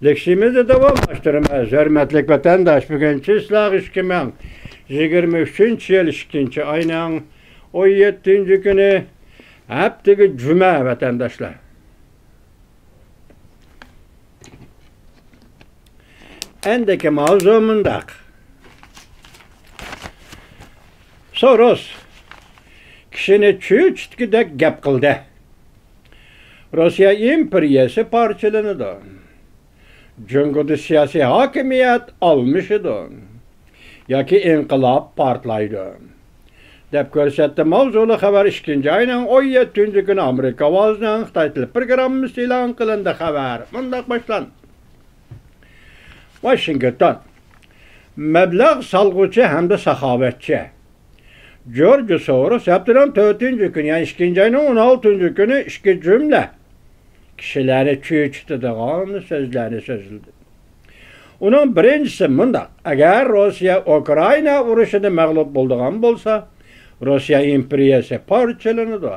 Leksimizi davamlaştırmaz. Hürmetlik vatandaş, bugün Çislak 2023 yıl 2. ayının 17. günü hepteki cuma vatandaşlar. Endeki mavzumundak. Soros kişini çüçtkidek gap kıldı. Rusya imperiyesi parçalanıdı. Cumhuriyet siyasi hakimiyet almışıdı. Yaki inkılap partlaydı. Dep görsetti mavzulu haber 2. ayının 17. günü Amerika vazının Xitay programı ilan kılındı haber. Bundak başlan. Washington meblağ salgıcı hem de sahavetçi. George Soros yaptıran 4. gün yani 2. ayının 16. günü iki cümle kişileri çüçtüdüğün sözleri sözüldü. Onun birincisi mındak, eğer Rusya Ukrayna uruşunu mağlup bulduğun bolsa, Rusya imperiyesi parçalanıdı.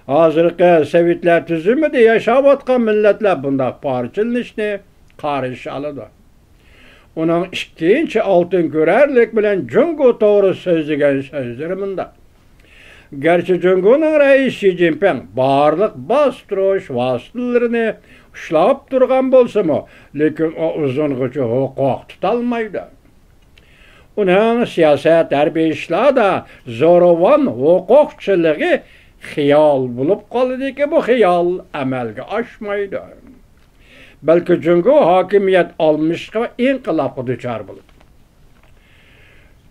Hazırki Sovetler tüzümüde yaşavatkan milletler bundak parçalanışını karşı alıdı. Onun ikinci altın görerlik bilen Cungu doğru sözlügen sözleri mındak. Gerçi Cungu'nun reisi Xi Jinping barlık bastıroş vasıtalarını uşlap durgan bolsa mı, lekin o uzun gücü hukuk tutalmaydı. Onun siyaset terbiyişler da zoravan hukukçılığı xiyal bulup kalıdı ki bu xiyal amelge aşmaydı. Belki Cungu hakimiyet almışka inkılapı düçar bulup.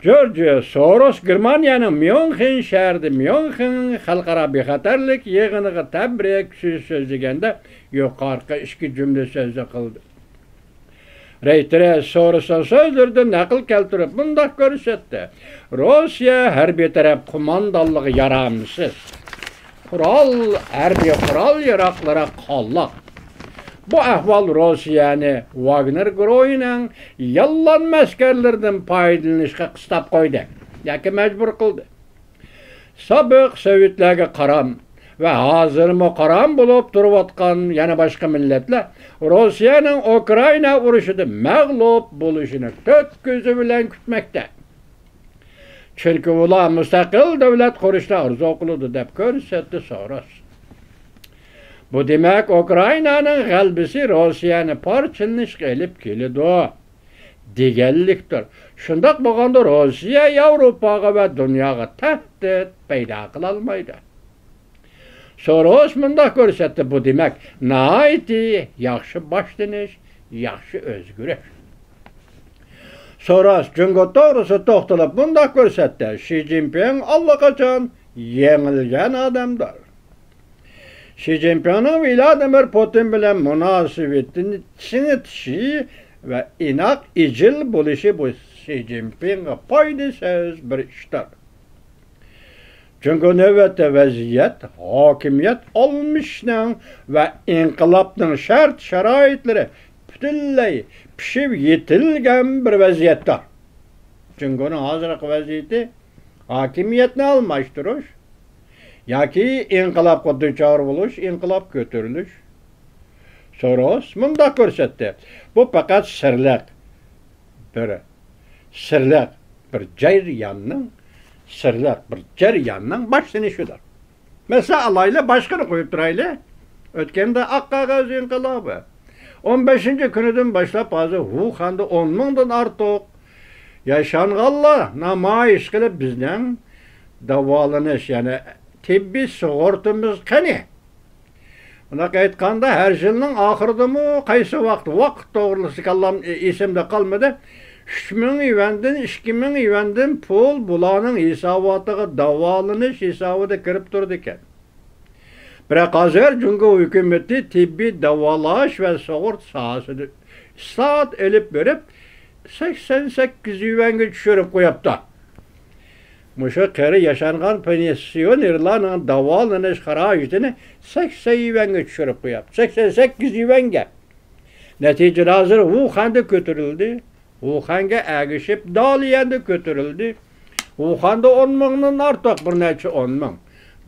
George Soros Germanya'nın München şehri München halkara bir xatarlık yığınığı tebrik sözlügende yukarı iki cümle sözü kıldı. Reuters Soros'un sözlerden nakıl keltirip bundak görsetti. Rusya her bir taraf kumandallığı yaramsız. Her bir kural yaraklara kallak. Bu ahval Rusya'nı Wagner Groy'un yalan meskerlerden paydalanışga kıstap koydu. Yaki mecbur kıldı. Sabık Sovetlerge karam ve hazırmı karam bulup duruvatkan yana başka milletler Rusya'nın Ukrayna uruşunu mağlup buluşunu tök gözü bilen kütmekte. Çünkü ular müstakil devlet kuruşuna arzu kılıdı dep görsetti Soros. Bu demek Ukrayna'nın galbisi Rusya'nı parçalanışga elip kelidi. Degelliktir. Şundak bolganda Rusya Avrupaga ve dünyaga tehdit payda kılalmaydı. Soros mundak görsetti bu demek naiti yaxşı başlanış, yaxşı özgürüş. Soros Cungu doğrusu toxtalıp mundak görsetti. Xi Jinping allaqachon yengilgen adamdır. Xi Jinping'in Vladimir Putin bilen münasebetini çiğnetişi ve inak icil buluşu bu Xi Jinping'e paydı söz bir iştir. Çünkü növbette vaziyet, hakimiyet olmuşla ve inkılapның şart şaraitleri bütünley pişip yetilgen bir vaziyettir. Çünkü onun hazırlık vaziyeti hakimiyetini almıştırır. Yaki inkılapga düçar buluş, inkılap götürülüş. Soros mundak görsetti. Bu fakat sırlık bir ceryanның başlanışıdır. Mesela alayla başkanı koyup durayla, ötkende Akkagaz inkılabı. 15. günüdün başlap azı Wuhan'da 10.000'dan artık yaşanğalla namayış kılıp bizden davalanış yani tibbi sigortamız qani? Buna aytganda her yılın ahırda mı kaysı vakt doğrusu kallam isimde kalmadı. 3.000 yuandan 2.000 yuandan pul bulanın hesavatıga davalanış hesabıda kirip durdu eken. Biroq hazır Cungu hükümeti tibbi davalaş ve sigort sahasını saat elip verip 88 yuanga düşürüp koyaptı. Muşa kere yaşanğan pensiyonerlarning davolanış xarajatini 80 yuanga düşürüp koyaptı. 88 yuanga. Neticede hazır Wuhan'da götürüldü. Wuhan'ga agishib Daliyan'da götürüldü. Wuhan'da 10.000'dan artıq bir neçe 10.000.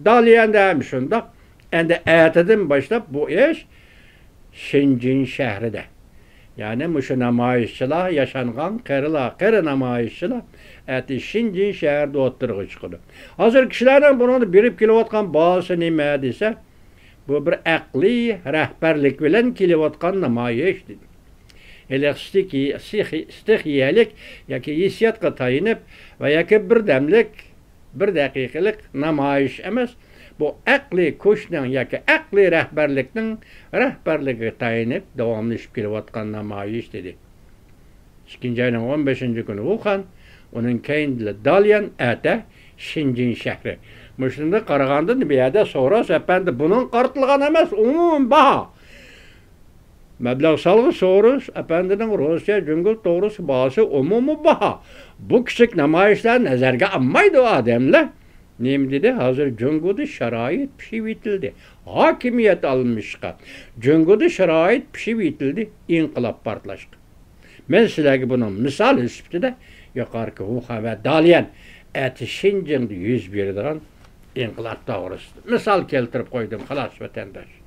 Daliyan'da hem şundaq. Endi erteden başlap bu iş Shenzhen şehrida. Yani muşu namayişçiler yaşanğan qeri namayişçiler eti Şinci şehirde oturğu çıkıdı. Hazır kişilerden bunu birip kilovatkan bağısı nime dese bu bir akli rehberlik bilen kilovatkan namayiş dedi. Hele stihiyelik yaki hissiyatga tayinip ve yaki bir demlik bir dakikalık namayiş emez. Bu akli kuşның yaki akli rehberliğe tayinip devamlaşıp kilovatkan namayiş dedi. 2. ayının 15. günü Wuhan, onun keyindili Dalyan ete Şinjin şehri. Müşrinde Qaraganda bir yerde soras efendi bunun qartılgan emas, umum baha. Məbləğ salğı soruş efendinin Rusya cüngül doğrusu bahası umumu baha. Bu küçük namayişler nezerge almaydı o adamlar. Neyim dedi? Hazır cüngüdü şerait pişivitildi. Hakimiyet alınmışka. Cüngüdü şerait pişivitildi. İnkılap partlaştı. Ben sizlerge bunun misal üstü de yukarıki Wuhan ve Dalyan eti Şinjin'de 101'den inkılap doğrusu. Misal keltirip koydum halas vatandaş.